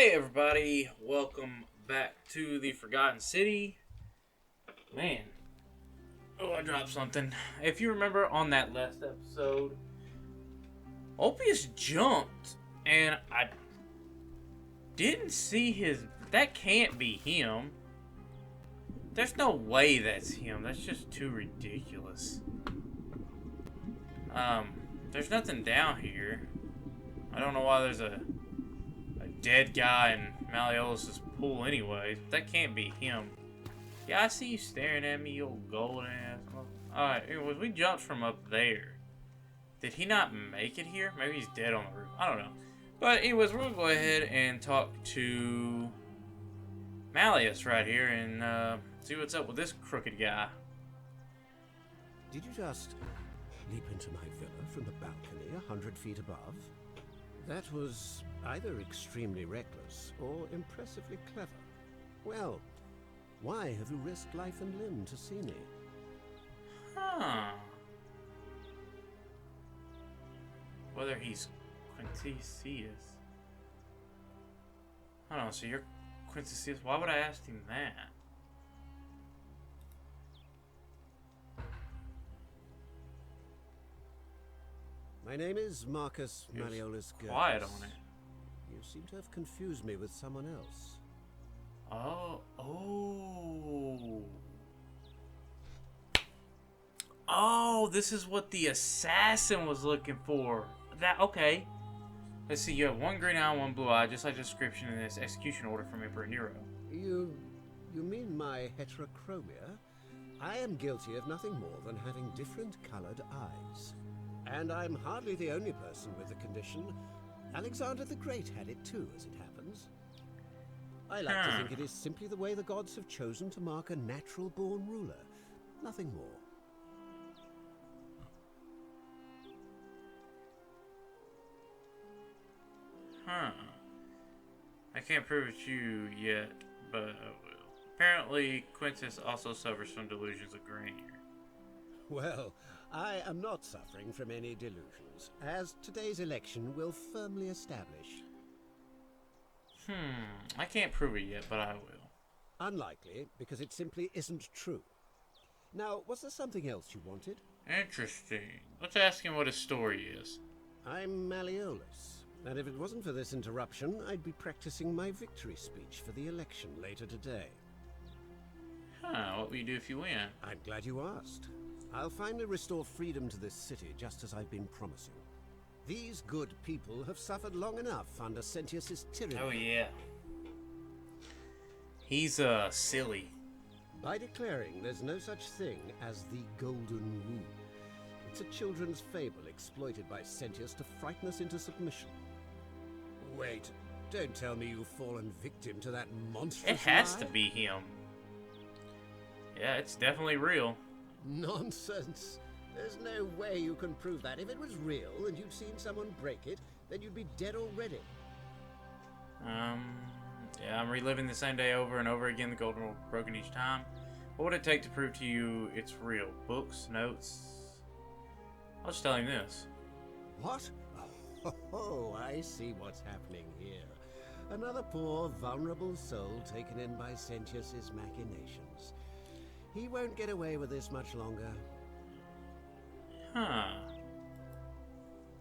Hey everybody, welcome back to the Forgotten City. Man, I dropped something. If you remember on that last episode, Ophius jumped and I didn't see his... That can't be him. There's no way that's him. That's just too ridiculous. There's nothing down here. I don't know why there's a dead guy in Malleolus' pool anyways. That can't be him. Yeah, I see you staring at me, you old golden ass. Alright, anyways, we jumped from up there. Did he not make it here? Maybe he's dead on the roof. I don't know. But anyways, we're going to go ahead and talk to Malleus right here and see what's up with this crooked guy. Did you just leap into my villa from the balcony 100 feet above? That was either extremely reckless or impressively clever. Well, why have you risked life and limb to see me? Huh. Whether he's Quintesius. Hold on, so you're Quintesius? Why would I ask him that? My name is Marcus Malleolus Gertis. Quiet on it. You seem to have confused me with someone else. Oh, this is what the assassin was looking for. Okay. Let's see, you have one green eye and one blue eye, just like the description in this execution order from Emperor Nero. You mean my heterochromia? I am guilty of nothing more than having different colored eyes. And I'm hardly the only person with the condition. Alexander the Great had it too, as it happens. I like to think it is simply the way the gods have chosen to mark a natural-born ruler. Nothing more. I can't prove it's you yet, but I will. Apparently, Quintus also suffers from delusions of grandeur. Well, I am not suffering from any delusions, as today's election will firmly establish. I can't prove it yet, but I will. Unlikely, because it simply isn't true. Now, was there something else you wanted? Interesting. Let's ask him what his story is. I'm Malleolus, and if it wasn't for this interruption, I'd be practicing my victory speech for the election later today. What will you do if you win? I'm glad you asked. I'll finally restore freedom to this city, just as I've been promising. These good people have suffered long enough under Sentius's tyranny. Oh yeah. He's silly. By declaring there's no such thing as the Golden Rule. It's a children's fable exploited by Sentius to frighten us into submission. Wait, don't tell me you've fallen victim to that monstrous It has lie? to be him. Yeah, it's definitely real. Nonsense. There's no way you can prove that. If it was real and you'd seen someone break it, then you'd be dead already. Yeah, I'm reliving the same day over and over again, the golden rule broken each time. What would it take to prove to you it's real? Books? Notes? I'll just tell him this. What? Oh, I see what's happening here. Another poor, vulnerable soul taken in by Sentius's machinations. He won't get away with this much longer.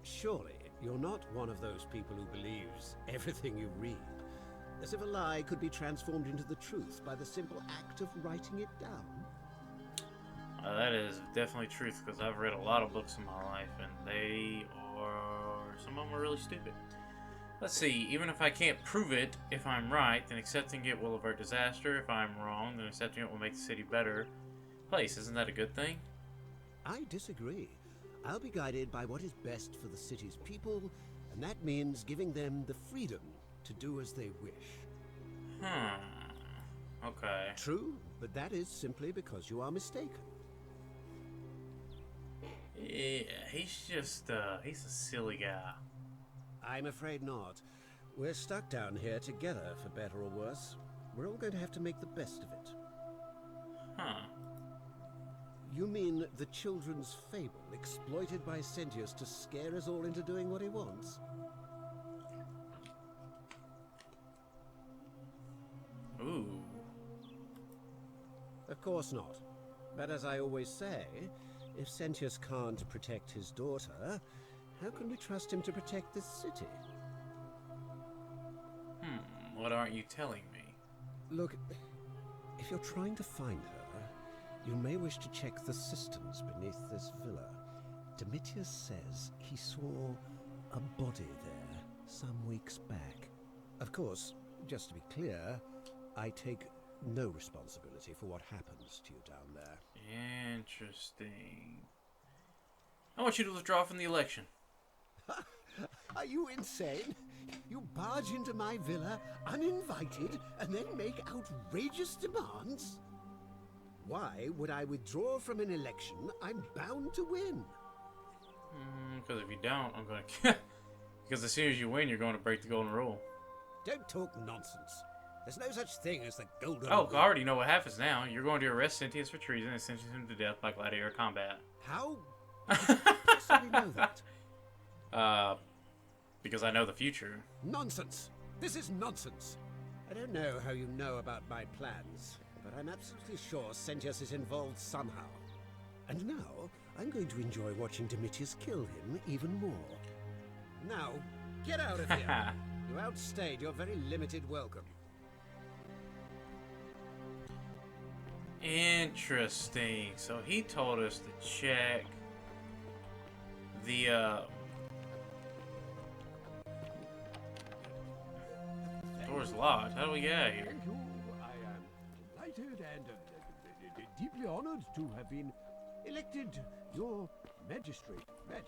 Surely, you're not one of those people who believes everything you read. As if a lie could be transformed into the truth by the simple act of writing it down. That is definitely truth, because I've read a lot of books in my life, and some of them are really stupid. Let's see, even if I can't prove it, if I'm right, then accepting it will avert disaster. If I'm wrong, then accepting it will make the city a better place. Isn't that a good thing? I disagree. I'll be guided by what is best for the city's people, and that means giving them the freedom to do as they wish. Okay. True, but that is simply because you are mistaken. Yeah, he's just, he's a silly guy. I'm afraid not. We're stuck down here together, for better or worse. We're all going to have to make the best of it. You mean the children's fable exploited by Sentius to scare us all into doing what he wants? course not. But as I always say, if Sentius can't protect his daughter, how can we trust him to protect this city? What aren't you telling me? Look, if you're trying to find her, you may wish to check the cisterns beneath this villa. Domitius says he saw a body there some weeks back. Of course, just to be clear, I take no responsibility for what happens to you down there. Interesting. I want you to withdraw from the election. Are you insane? You barge into my villa uninvited and then make outrageous demands? Why would I withdraw from an election I'm bound to win? Because if you don't, I'm going to... Because as soon as you win, you're going to break the golden rule. Don't talk nonsense. There's no such thing as the golden Oh, rule. I already know what happens now. You're going to arrest Sentius for treason and sentence him to death by gladiator combat. How do you possibly know that? Because I know the future. Nonsense. This is nonsense. I don't know how you know about my plans, but I'm absolutely sure Sentius is involved somehow. And now, I'm going to enjoy watching Domitius kill him even more. Now, get out of here. You outstayed your very limited welcome. Interesting. So he told us to check the door's locked. How do we get out of here? Thank you. I am delighted and deeply honored to have been elected your magistrate. Yes,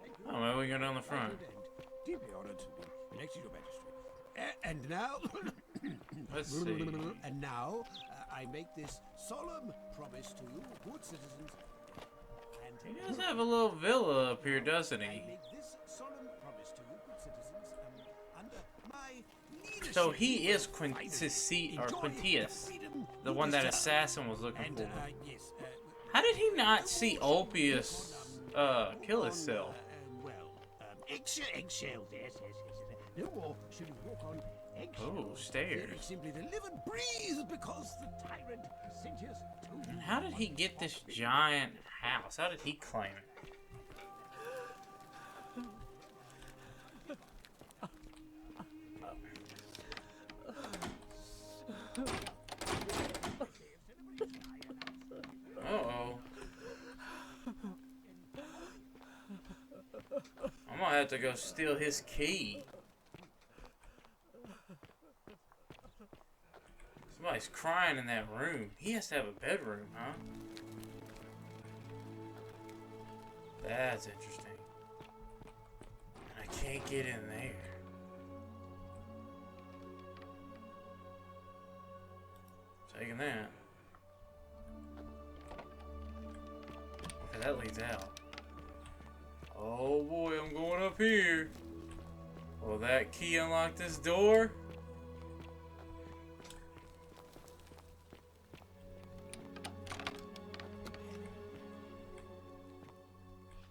thank you. Oh, maybe we go down the front. Delighted and deeply honored to be elected your magistrate. And now, Let's see. and now, I make this solemn promise to you, good citizens. And He does have a little villa up here, doesn't I he? make this solemn promise to you, good citizens, under my leadership. So he is finally Quintius, enjoy freedom the you one that deserve. assassin was looking And for. yes, How did he not see Ulpius kill himself? Eggshells, yes. No more should you walk on eggshells. Oh, stairs. Simply to live and breathe because the tyrant Sentius told you. And how did he get this giant house? How did he claim it? Uh-oh. I'm gonna have to go steal his key. Somebody's crying in that room. He has to have a bedroom, huh? That's interesting. And I can't get in there. Taking that. Okay, that leads out. Oh boy, I'm going up here. Will that key unlock this door?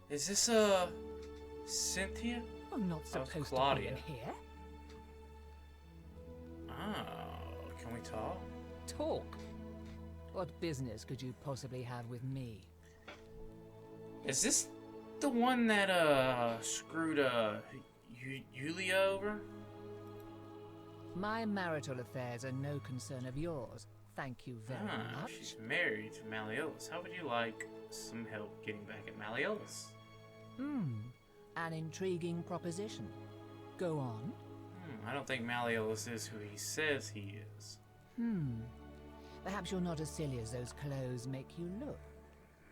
Is this Cynthia? I'm not That was supposed to be Claudia. in here. Oh, can we talk? Talk. What business could you possibly have with me? Is this the one that screwed Yulia over? My marital affairs are no concern of yours. Thank you very much. She's married to Malleolus. How would you like some help getting back at Malleolus? An intriguing proposition. Go on. I don't think Malleolus is who he says he is. Perhaps you're not as silly as those clothes make you look.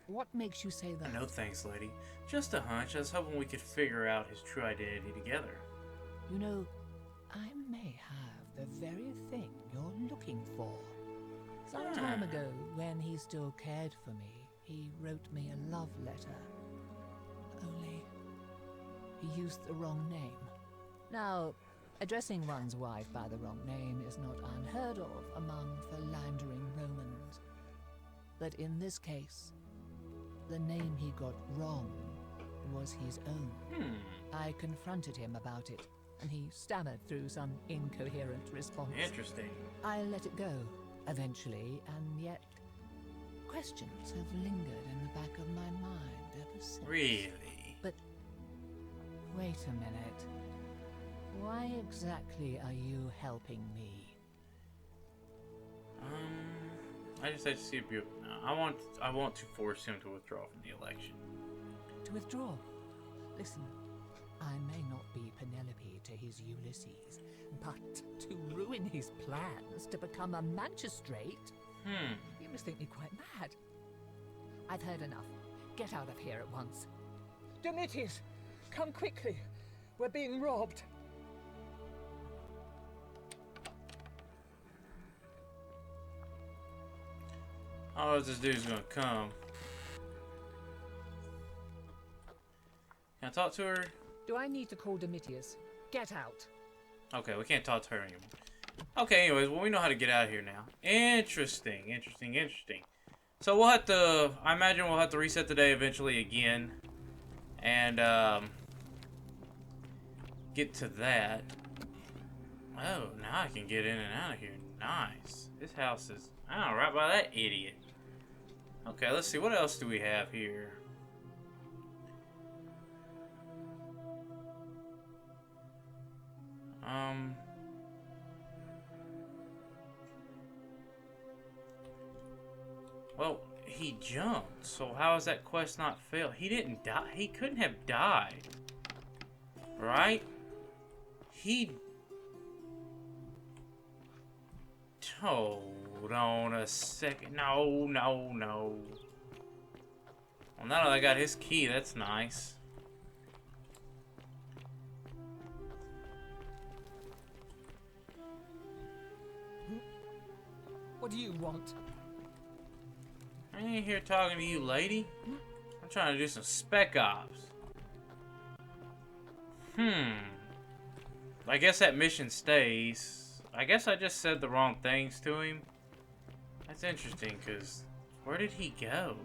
What makes you say that? No thanks, lady. Just a hunch. I was hoping we could figure out his true identity together. You know, I may have the very thing you're looking for. Some time ago, when he still cared for me, he wrote me a love letter. Only, he used the wrong name. Now, addressing one's wife by the wrong name is not unheard of among philandering Romans. But in this case, the name he got wrong was his own. I confronted him about it, and he stammered through some incoherent response. Interesting. I let it go, eventually, and yet questions have lingered in the back of my mind ever since. Really? But wait a minute. Why exactly are you helping me? I just had to see if you. I want to force him to withdraw from the election. To withdraw? Listen, I may not be Penelope to his Ulysses, but to ruin his plans to become a magistrate? You must think me quite mad. I've heard enough. Get out of here at once. Domitius, come quickly. We're being robbed. Oh, this dude's gonna come. Can I talk to her? Do I need to call Domitius? Get out. Okay, we can't talk to her anymore. Okay, anyways, well, we know how to get out of here now. Interesting. So we'll have to, I imagine we'll have to reset the day eventually again. And, get to that. Oh, now I can get in and out of here. Nice. This house is, oh, right by that idiot. Okay, let's see, what else do we have here? Well, he jumped, so how is that quest not failed? He didn't die. He couldn't have died. Right? Hold on a second. No. Well, now that I got his key, that's nice. What do you want? I ain't here talking to you, lady. I'm trying to do some spec ops. I guess that mission stays. I guess I just said the wrong things to him. That's interesting, because where did he go?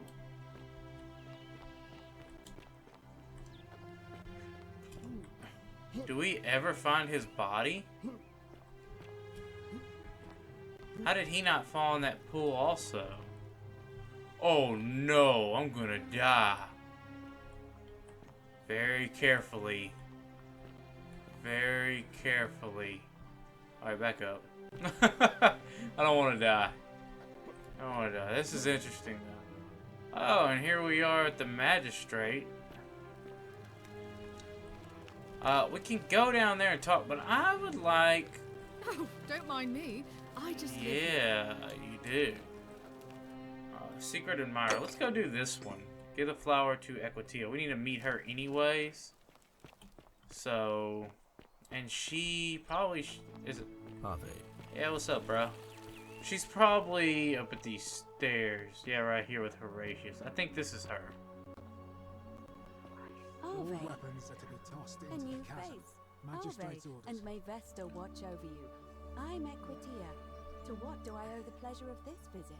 Do we ever find his body? How did he not fall in that pool also? Oh no, I'm gonna die. Very carefully. Very carefully. Alright, back up. I don't want to die. I don't want to die. This is interesting though. Oh, and here we are at the magistrate. We can go down there and talk, but I would like... Oh, don't mind me. I just live... Yeah, you do. Secret admirer. Let's go do this one. Give the flower to Equitia. We need to meet her anyways. So, and she probably is it? Are they? Yeah, what's up, bro? She's probably up at these stairs. Yeah, right here with Horatius. I think this is her. All Arve, weapons are to be tossed a into new the chasm. face. Magistrate's Arve, orders. and may Vesta watch over you. I'm Equitia. To what do I owe the pleasure of this visit?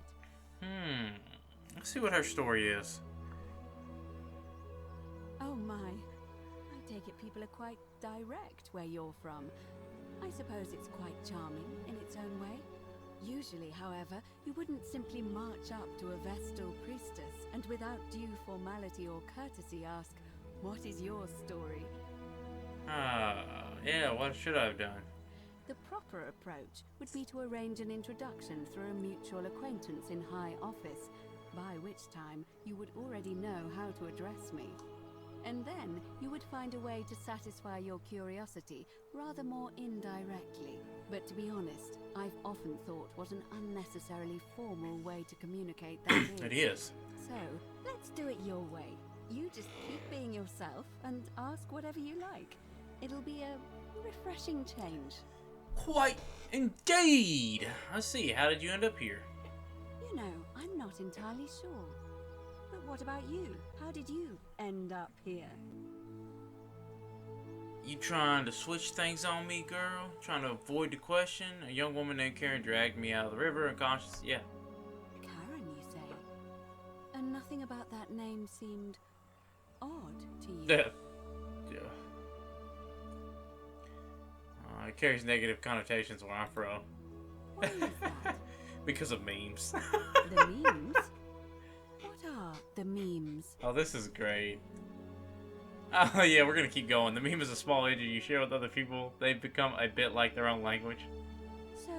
Let's see what her story is. Oh my. I take it people are quite direct where you're from. I suppose it's quite charming in its own way. Usually, however, you wouldn't simply march up to a Vestal priestess and without due formality or courtesy ask, "What is your story?" Yeah, what should I have done? The proper approach would be to arrange an introduction through a mutual acquaintance in high office, by which time you would already know how to address me. And then you would find a way to satisfy your curiosity rather more indirectly. But to be honest, I've often thought what an unnecessarily formal way to communicate that is. It is. So, let's do it your way. You just keep being yourself and ask whatever you like. It'll be a refreshing change. Quite indeed. Let's see, how did you end up here? You know, I'm not entirely sure. But what about you? How did you end up here? You trying to switch things on me, girl? Trying to avoid the question? A young woman named Karen dragged me out of the river unconscious. Yeah. Karen, you say? And nothing about that name seemed odd to you? Yeah. It carries negative connotations where I'm from. Why is that? Because of memes. The memes? What are the memes? Oh, this is great. Oh yeah, we're gonna keep going. The meme is a small image you share with other people. They become a bit like their own language. So,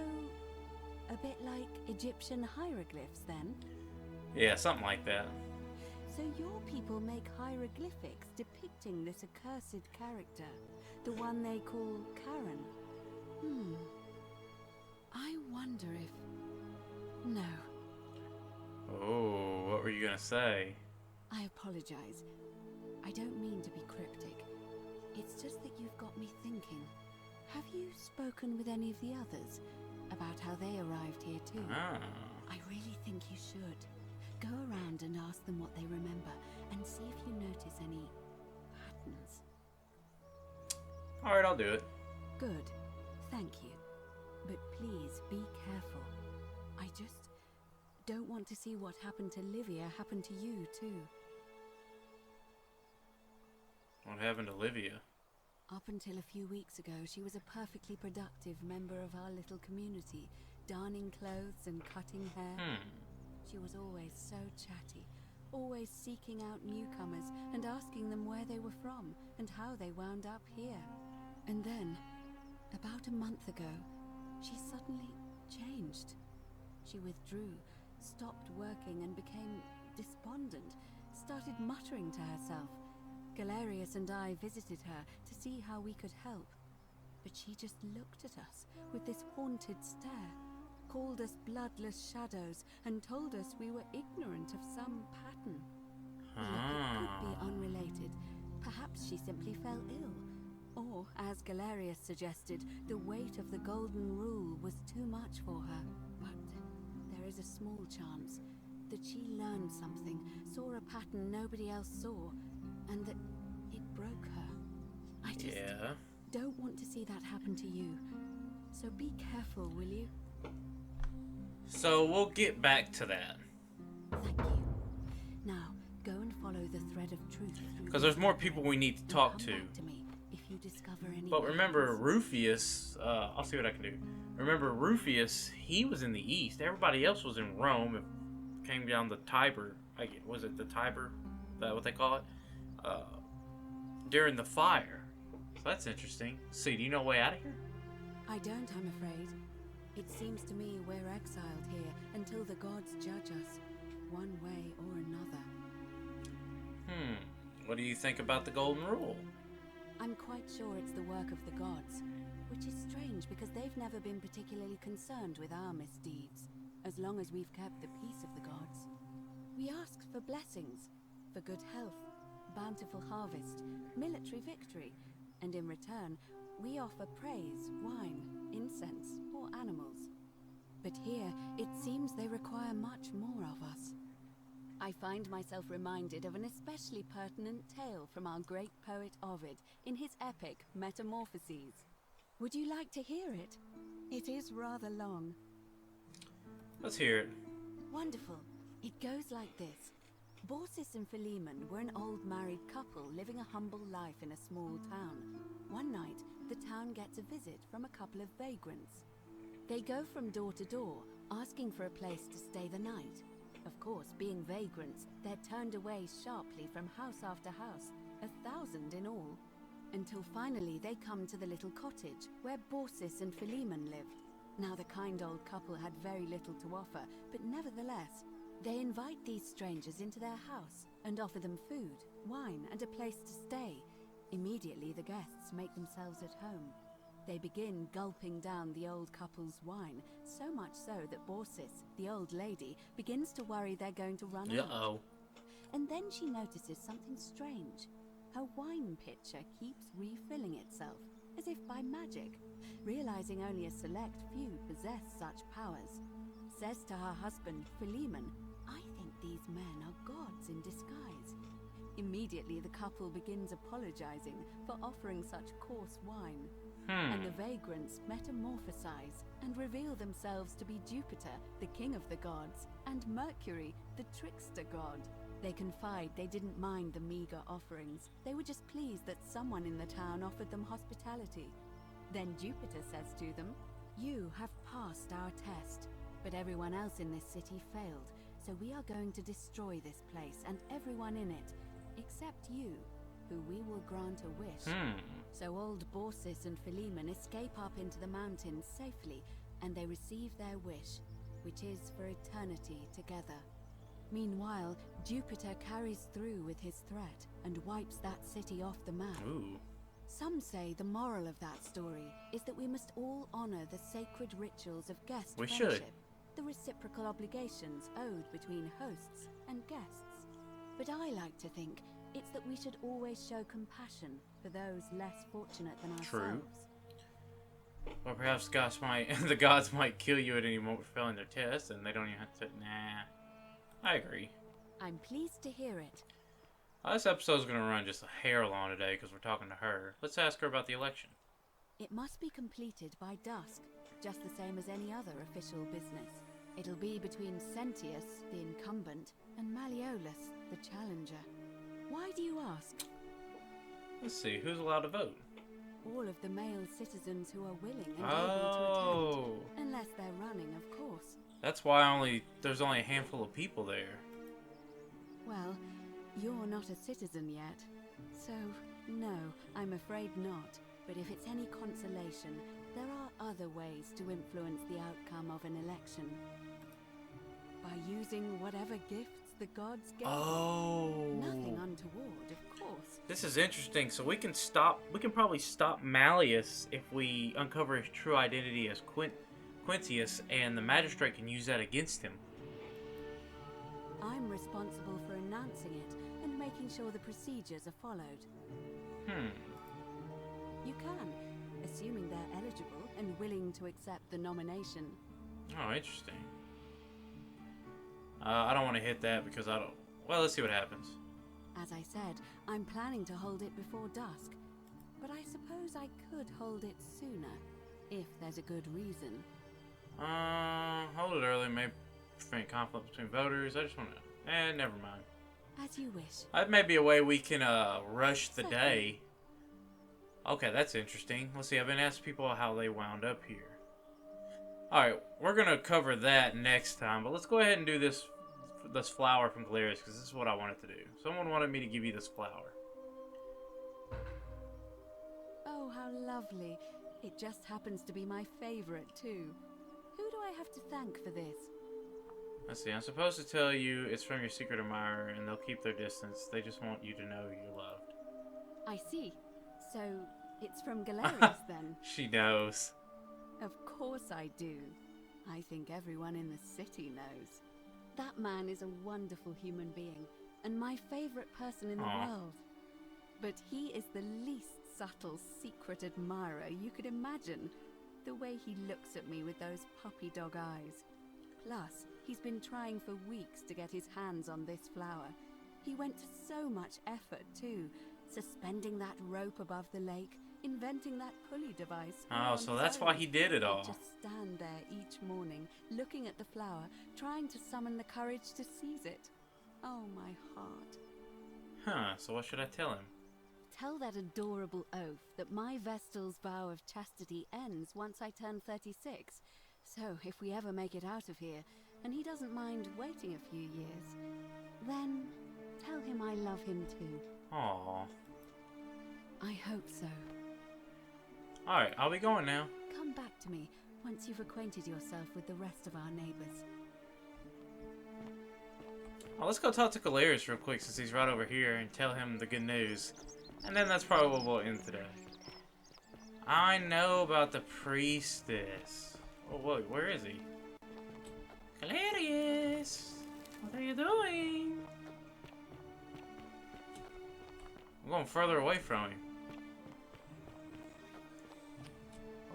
a bit like Egyptian hieroglyphs then? Yeah, something like that. So your people make hieroglyphics depicting this accursed character, the one they call Karen. I wonder if... No, Oh, what were you gonna say? I apologize. I don't mean to be cryptic. It's just that you've got me thinking. Have you spoken with any of the others about how they arrived here too? Ah. I really think you should. Go around and ask them what they remember and see if you notice any patterns. Alright, I'll do it. Good. Thank you. But please be careful. I just don't want to see what happened to Livia happen to you too. What happened to Livia? Up until a few weeks ago, she was a perfectly productive member of our little community, darning clothes and cutting hair. She was always so chatty, always seeking out newcomers and asking them where they were from and how they wound up here. And then, about a month ago, she suddenly changed. She withdrew, stopped working and became despondent, started muttering to herself. Galerius and I visited her to see how we could help. But she just looked at us with this haunted stare, called us bloodless shadows, and told us we were ignorant of some pattern. Look, it could be unrelated. Perhaps she simply fell ill. Or, as Galerius suggested, the weight of the Golden Rule was too much for her. But there is a small chance that she learned something, saw a pattern nobody else saw, and that it broke her. I just don't want to see that happen to you. So be careful, will you? So we'll get back to that. Thank you. Now, go and follow the thread of truth. Because there's more people we need to talk to. Come back to me if you discover any. But remember, patterns. Rufius, I'll see what I can do. Remember, Rufius, he was in the east. Everybody else was in Rome. It came down the Tiber. Was it the Tiber? Is that what they call it? During the fire. So that's interesting. See, do you know a way out of here? I don't, I'm afraid. It seems to me we're exiled here until the gods judge us, one way or another. What do you think about the Golden Rule? I'm quite sure it's the work of the gods, which is strange because they've never been particularly concerned with our misdeeds, as long as we've kept the peace of the gods. We ask for blessings, for good health, bountiful harvest, military victory, and in return, we offer praise, wine, incense, or animals. But here, it seems they require much more of us. I find myself reminded of an especially pertinent tale from our great poet Ovid in his epic Metamorphoses. Would you like to hear it? It is rather long. Let's hear it. Wonderful. It goes like this. Baucis and Philemon were an old married couple living a humble life in a small town. One night, the town gets a visit from a couple of vagrants. They go from door to door, asking for a place to stay the night. Of course, being vagrants, they're turned away sharply from house after house, 1,000 in all, until finally they come to the little cottage where Baucis and Philemon lived. Now, the kind old couple had very little to offer, but nevertheless, they invite these strangers into their house and offer them food, wine, and a place to stay. Immediately, the guests make themselves at home. They begin gulping down the old couple's wine, so much so that Baucis, the old lady, begins to worry they're going to run out. Uh-oh. And then she notices something strange. Her wine pitcher keeps refilling itself, as if by magic, realizing only a select few possess such powers. Says to her husband, Philemon, "I think these men are gods in disguise." Immediately the couple begins apologizing for offering such coarse wine. And the vagrants metamorphosize and reveal themselves to be Jupiter, the king of the gods, and Mercury, the trickster god. They confide they didn't mind the meager offerings. They were just pleased that someone in the town offered them hospitality. Then Jupiter says to them, "You have passed our test. But everyone else in this city failed, so we are going to destroy this place and everyone in it, except you, who we will grant a wish. So old Borsis and Philemon escape up into the mountains safely, and they receive their wish, which is for eternity together. Meanwhile, Jupiter carries through with his threat and wipes that city off the map. Ooh. Some say the moral of that story is that we must all honor the sacred rituals of guest We friendship, should. the reciprocal obligations owed between hosts and guests. But I like to think it's that we should always show compassion for those less fortunate than ourselves. True. Or perhaps the gods might kill you at any moment for failing their test, and they don't even have to. Nah, I agree. I'm pleased to hear it. This episode's gonna run just a hair long today because we're talking to her. Let's ask her about the election. It must be completed by dusk, just the same as any other official business. It'll be between Sentius, the incumbent, and Malleolus, the challenger. Why do you ask? Let's see, who's allowed to vote? All of the male citizens who are willing and able Oh, to attend. Unless they're running, of course. that's why there's only a handful of people there. Well, you're not a citizen yet. So, no, I'm afraid not. But if it's any consolation, there are other ways to influence the outcome of an election. By using whatever gifts the gods gave. Oh. Nothing untoward, of course. This is interesting. So we can probably stop Malleus if we uncover his true identity as Quintius, and the magistrate can use that against him. I'm responsible for announcing it and making sure the procedures are followed. You can, assuming they're eligible and willing to accept the nomination. Oh, interesting. I don't want to hit that because I don't... Well, let's see what happens. As I said, I'm planning to hold it before dusk. But I suppose I could hold it sooner, if there's a good reason. Hold it early, maybe prevent conflict between voters. I just want to... never mind. As you wish. That may be a way we can, rush the Certainly. day. Okay, that's interesting. Let's see, I've been asking people how they wound up here. Alright, we're gonna cover that next time, but let's go ahead and do this flower from Galerius, because this is what I wanted to do. Someone wanted me to give you this flower. Oh, how lovely. It just happens to be my favorite, too. Who do I have to thank for this? Let's see, I'm supposed to tell you it's from your secret admirer, and they'll keep their distance. They just want you to know you're loved. I see. So, it's from Galerius, then? She knows. Of course I do. I think everyone in the city knows. That man is a wonderful human being, and my favorite person in the Aw. world. But he is the least subtle secret admirer you could imagine. The way he looks at me with those puppy dog eyes. Plus, he's been trying for weeks to get his hands on this flower. He went to so much effort, too. Suspending that rope above the lake, inventing that pulley device. all Oh, on so his that's own. why he did it He'd all. just stand there each morning, looking at the flower, trying to summon the courage to seize it. Oh, my heart. Huh, so what should I tell him? Tell that adorable oaf that my Vestal's vow of chastity ends once I turn 36. So, if we ever make it out of here, and he doesn't mind waiting a few years, then tell him I love him too. Aww. I hope so. Alright, I'll be going now. Come back to me once you've acquainted yourself with the rest of our neighbors. Well, let's go talk to Galerius real quick since he's right over here and tell him the good news. And then that's probably what we'll end today. I know about the priestess. Oh, wait, where is he? Galerius! What are you doing? I'm going further away from him.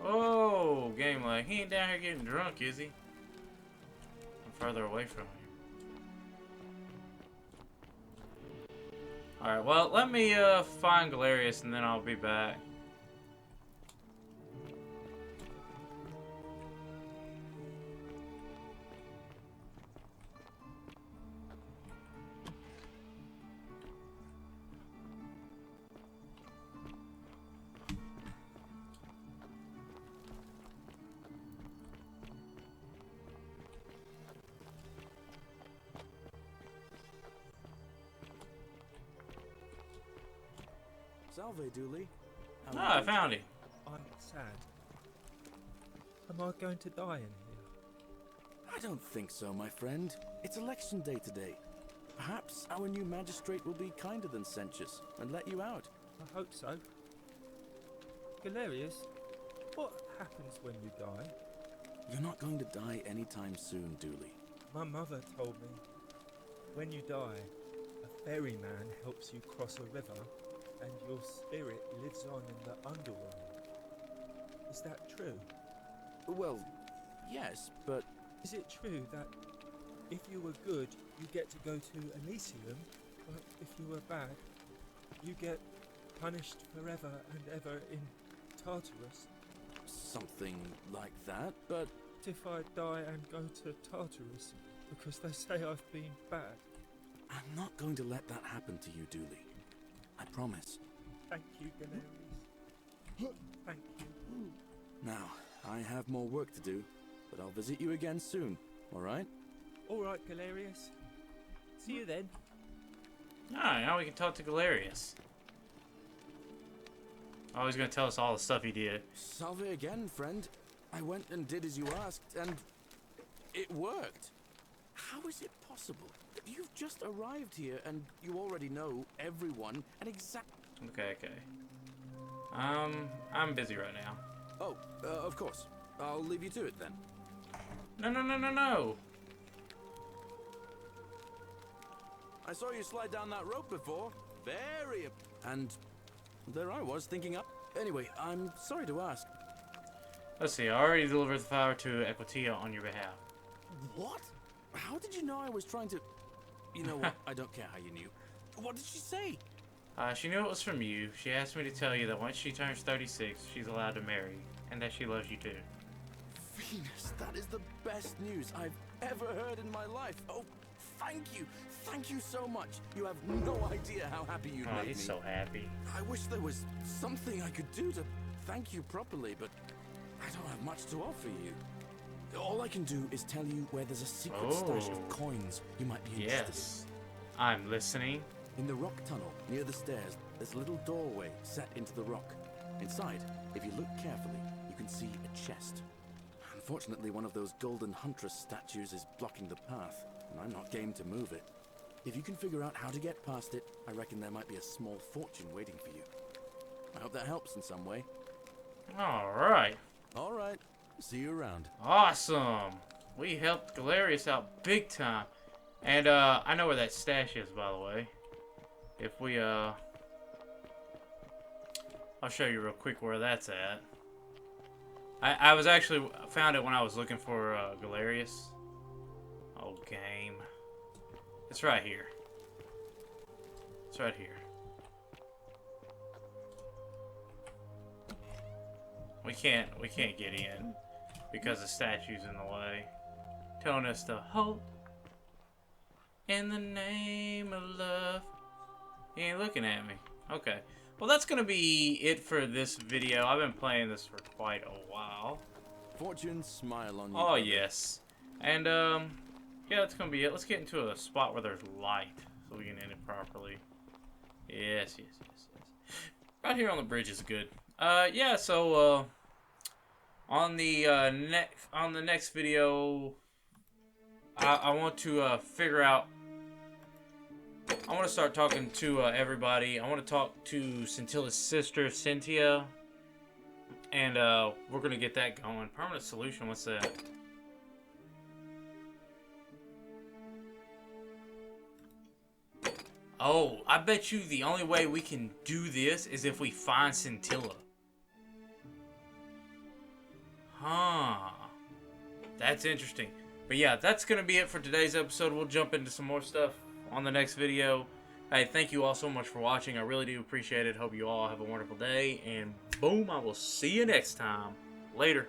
Oh, game lag. He ain't down here getting drunk, is he? I'm further away from him. Alright, well, let me find Galerius and then I'll be back. Salve, Dooley. Ah, I found him. I'm sad. Am I going to die in here? I don't think so, my friend. It's election day today. Perhaps our new magistrate will be kinder than Sentius and let you out. I hope so. Galerius, what happens when you die? You're not going to die anytime soon, Dooley. My mother told me, when you die, a ferryman helps you cross a river, and your spirit lives on in the underworld. Is that true? Well, yes, but Is it true that if you were good, you get to go to Elysium, but if you were bad, you get punished forever and ever in Tartarus? something like that, but If I die and go to Tartarus because they say I've been bad? I'm not going to let that happen to you, Dooley. I promise. Thank you, Galerius. Thank you. Now, I have more work to do, but I'll visit you again soon, alright? All right, Galerius. See you then. Alright, now we can talk to Galerius. Oh, he's gonna tell us all the stuff he did. Salve again, friend. I went and did as you asked, and it worked. How is it possible? You've just arrived here, and you already know everyone and Okay. I'm busy right now. Oh, of course. I'll leave you to it then. No. I saw you slide down that rope before. Very... And there I was, thinking up. Anyway, I'm sorry to ask. Let's see, I already delivered the flower to Equitia on your behalf. What? How did you know I was trying to... You know what? I don't care how you knew. What did she say? She knew it was from you. She asked me to tell you that once she turns 36, she's allowed to marry, and that she loves you too. Venus, that is the best news I've ever heard in my life. Oh, thank you. Thank you so much. You have no idea how happy you Oh, made me. he's so happy. I wish there was something I could do to thank you properly, but I don't have much to offer you. All I can do is tell you where there's a secret stash Oh. of coins you might be interested Yes. I'm listening. in. In the rock tunnel near the stairs, there's a little doorway set into the rock. Inside, if you look carefully, you can see a chest. Unfortunately, one of those golden huntress statues is blocking the path, and I'm not game to move it. If you can figure out how to get past it, I reckon there might be a small fortune waiting for you. I hope that helps in some way. Alright. All right, see you around. Awesome. We helped Galerius out big time. And, I know where that stash is, by the way. If we, I'll show you real quick where that's at. I was actually found it when I was looking for, Galerius. Oh, game. It's right here. It's right here. We can't get in because the statue's in the way. Telling us to hope in the name of love. He ain't looking at me. Okay. Well, that's gonna be it for this video. I've been playing this for quite a while. Fortune smile on you. Oh, brother. yes. And, yeah, that's gonna be it. Let's get into a spot where there's light so we can end it properly. Yes. Right here on the bridge is good. Yeah, so, on the next video, I want to figure out. I want to start talking to everybody. I want to talk to Scintilla's sister, Cynthia, and we're gonna get that going. Permanent solution. What's that? Oh, I bet you the only way we can do this is if we find Scintilla. Huh. That's interesting. But yeah, that's going to be it for today's episode. We'll jump into some more stuff on the next video. Hey, thank you all so much for watching. I really do appreciate it. Hope you all have a wonderful day. And boom, I will see you next time. Later.